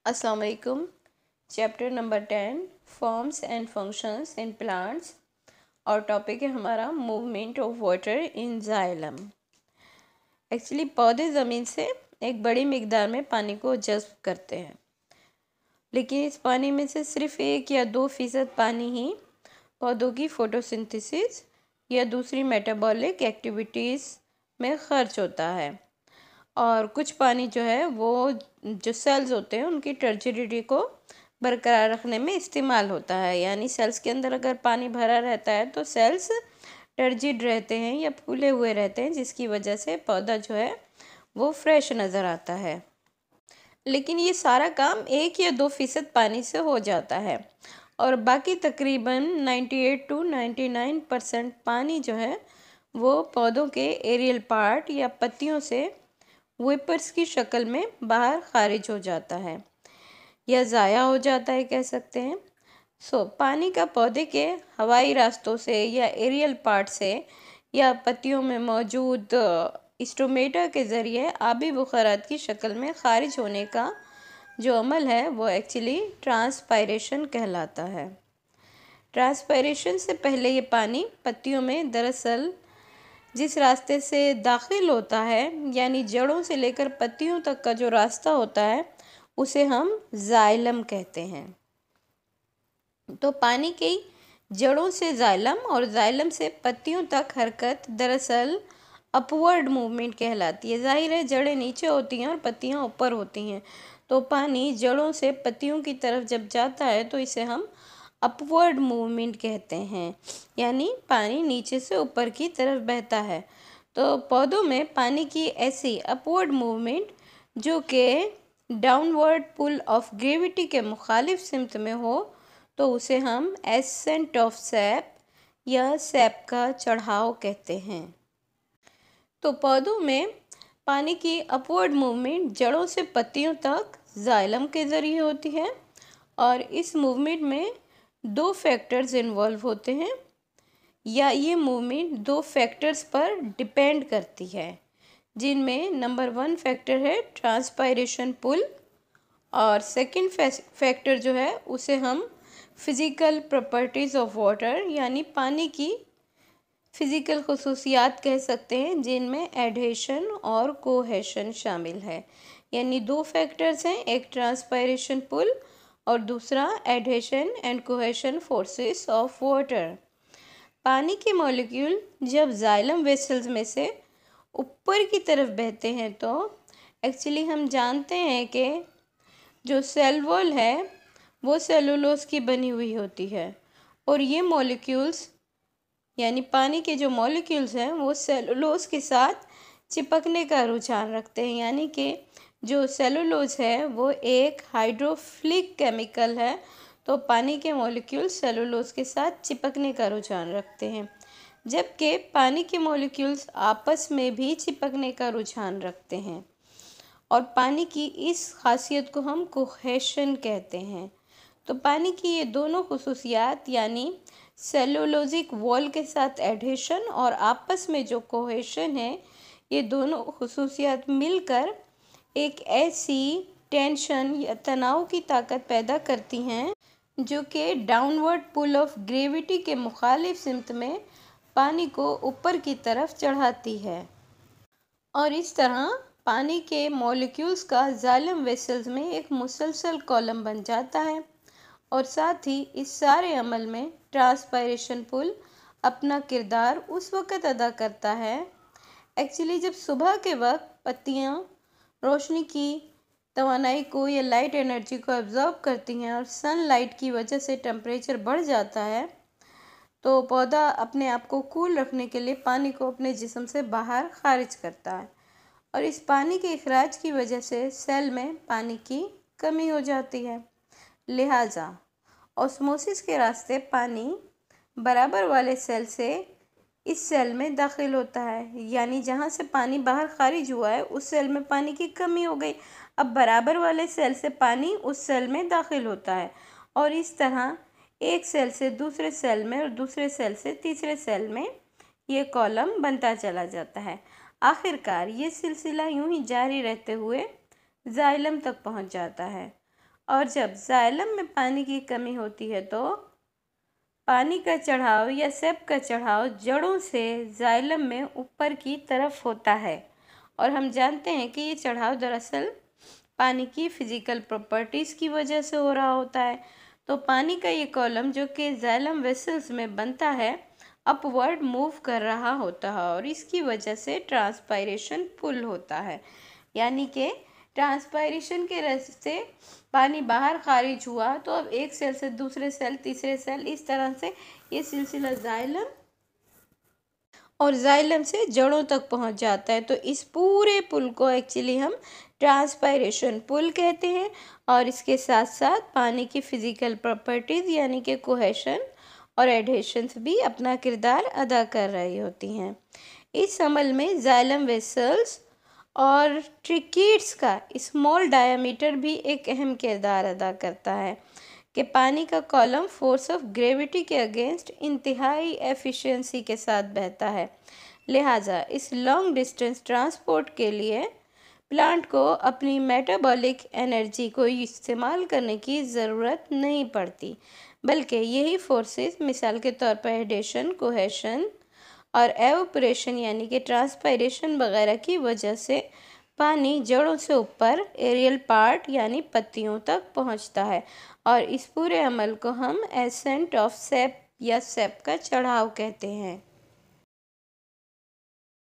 अस्सलाम वालेकुम। Chapter number 10 forms and functions in plants और टॉपिक है हमारा movement of water in xylem. Actually पौधे ज़मीन से एक बड़ी मिकदार में पानी को जज़्ब करते हैं, लेकिन इस पानी में से सिर्फ 1 या 2% पानी ही पौधों की फोटोसिंथेसिस या दूसरी मेटाबॉलिक एक्टिविटीज़ में खर्च होता है, और कुछ पानी जो है वो जो सेल्स होते हैं उनकी टर्जिडिटी को बरकरार रखने में इस्तेमाल होता है। यानी सेल्स के अंदर अगर पानी भरा रहता है तो सेल्स टर्जिड रहते हैं या फूले हुए रहते हैं, जिसकी वजह से पौधा जो है वो फ्रेश नज़र आता है। लेकिन ये सारा काम 1 या 2% पानी से हो जाता है, और बाकी तकरीबन 98 to 99% पानी जो है वो पौधों के एरियल पार्ट या पत्तियों से वेपर्स की शक्ल में बाहर खारिज हो जाता है या ज़ाया हो जाता है, कह सकते हैं। पानी का पौधे के हवाई रास्तों से या एरियल पार्ट से या पत्तियों में मौजूद स्टोमेटा के ज़रिए आबी बुखारात की शक्ल में खारिज होने का जो अमल है वो एक्चुअली ट्रांसपायरेशन कहलाता है। ट्रांसपायरेशन से पहले ये पानी पत्तियों में दरअसल जिस रास्ते से दाखिल होता है, यानी जड़ों से लेकर पत्तियों तक का जो रास्ता होता है उसे हम जाइलम कहते हैं। तो पानी की जड़ों से जाइलम और जाइलम से पत्तियों तक हरकत दरअसल अपवर्ड मूवमेंट कहलाती है। जाहिर है जड़ें नीचे होती हैं और पत्तियां ऊपर होती हैं, तो पानी जड़ों से पत्तियों की तरफ जब जाता है तो इसे हम अपवर्ड मूवमेंट कहते हैं, यानी पानी नीचे से ऊपर की तरफ बहता है। तो पौधों में पानी की ऐसी अपवर्ड मूवमेंट जो कि डाउनवर्ड पुल ऑफ ग्रेविटी के मुखालिफ सिमत में हो तो उसे हम एसेंट ऑफ सैप या सैप का चढ़ाव कहते हैं। तो पौधों में पानी की अपवर्ड मूवमेंट जड़ों से पत्तियों तक जाइलम के ज़रिए होती है, और इस मूवमेंट में 2 फैक्टर्स इन्वॉल्व होते हैं, या ये मूवमेंट 2 फैक्टर्स पर डिपेंड करती है, जिनमें नंबर 1 फैक्टर है ट्रांसपायरेशन पुल, और सेकंड फैक्टर जो है उसे हम फिज़िकल प्रॉपर्टीज़ ऑफ वाटर यानी पानी की फ़िज़िकल खसूसियात कह सकते हैं, जिनमें एडहेशन और कोहेशन शामिल है। यानी 2 फैक्टर्स हैं, एक ट्रांसपायरेशन पुल और दूसरा adhesion and cohesion forces of water. पानी के मॉलिक्यूल जब जाइलम वेसल्स में से ऊपर की तरफ बहते हैं तो एक्चुअली हम जानते हैं कि जो सेल वॉल है वो सेलुलोज की बनी हुई होती है, और ये मॉलिक्यूल्स यानी पानी के जो मॉलिक्यूल्स हैं वो सेलुलोज के साथ चिपकने का रुझान रखते हैं। यानी कि जो सेलुलोज है वो एक हाइड्रोफिलिक केमिकल है, तो पानी के मॉलिक्यूल सेलुलोज के साथ चिपकने का रुझान रखते हैं, जबकि पानी के मॉलिक्यूल्स आपस में भी चिपकने का रुझान रखते हैं, और पानी की इस खासियत को हम कोहेशन कहते हैं। तो पानी की ये दोनों खुसूसियात यानी सेलुलोजिक वॉल के साथ एडहेशन और आपस में जो कोहेशन है, ये दोनों खुसूसियात मिलकर एक ऐसी टेंशन या तनाव की ताकत पैदा करती हैं जो कि डाउनवर्ड पुल ऑफ ग्रेविटी के मुखालिफ सिमत में पानी को ऊपर की तरफ चढ़ाती है, और इस तरह पानी के मॉलिक्यूल्स का जाइलम वेसल्स में एक मुसलसल कॉलम बन जाता है। और साथ ही इस सारे अमल में ट्रांसपायरेशन पुल अपना किरदार उस वक़्त अदा करता है एक्चुअली जब सुबह के वक्त पत्तियां रोशनी की तवानाई को या लाइट एनर्जी को एब्जॉर्ब करती हैं, और सनलाइट की वजह से टेम्परेचर बढ़ जाता है, तो पौधा अपने आप को कूल रखने के लिए पानी को अपने जिस्म से बाहर खारिज करता है, और इस पानी के अखराज की वजह से सेल में पानी की कमी हो जाती है। लिहाजा ऑस्मोसिस के रास्ते पानी बराबर वाले सेल से इस सेल में दाखिल होता है, यानी जहाँ से पानी बाहर खारिज हुआ है उस सेल में पानी की कमी हो गई, अब बराबर वाले सेल से पानी उस सेल में दाखिल होता है, और इस तरह एक सेल से दूसरे सेल में और दूसरे सेल से तीसरे सेल में ये कॉलम बनता चला जाता है। आखिरकार ये सिलसिला यूं ही जारी रहते हुए जाइलम तक पहुंच जाता है, और जब जाइलम में पानी की कमी होती है तो पानी का चढ़ाव या सेप का चढ़ाव जड़ों से जाइलम में ऊपर की तरफ होता है। और हम जानते हैं कि ये चढ़ाव दरअसल पानी की फिजिकल प्रॉपर्टीज़ की वजह से हो रहा होता है। तो पानी का ये कॉलम जो कि जाइलम वेसल्स में बनता है अपवर्ड मूव कर रहा होता है और इसकी वजह से ट्रांसपायरेशन पुल होता है, यानी कि ट्रांसपायरेशन के रास्ते पानी बाहर खारिज हुआ तो अब एक सेल से दूसरे सेल, तीसरे सेल, इस तरह से ये सिलसिला जाइलम और जाइलम से जड़ों तक पहुंच जाता है। तो इस पूरे पुल को एक्चुअली हम ट्रांसपायरेशन पुल कहते हैं। और इसके साथ साथ पानी की फिजिकल प्रॉपर्टीज़ यानी कि कोहेशन और एडहेशंस भी अपना किरदार अदा कर रही होती हैं। इस अमल में जाइलम वेसल्स और ट्रिकीट्स का स्मॉल डायामीटर भी एक अहम किरदार अदा करता है कि पानी का कॉलम फोर्स ऑफ ग्रेविटी के अगेंस्ट इंतहाई एफिशिएंसी के साथ बहता है। लिहाजा इस लॉन्ग डिस्टेंस ट्रांसपोर्ट के लिए प्लांट को अपनी मेटाबॉलिक एनर्जी को इस्तेमाल करने की ज़रूरत नहीं पड़ती, बल्कि यही फोर्सेस मिसाल के तौर पर एडेशन, कोहेशन और एवोपरेशन यानी कि ट्रांसपायरेशन वगैरह की वजह से पानी जड़ों से ऊपर एरियल पार्ट यानी पत्तियों तक पहुंचता है। और इस पूरे अमल को हम एसेंट ऑफ सेप या सेप का चढ़ाव कहते हैं।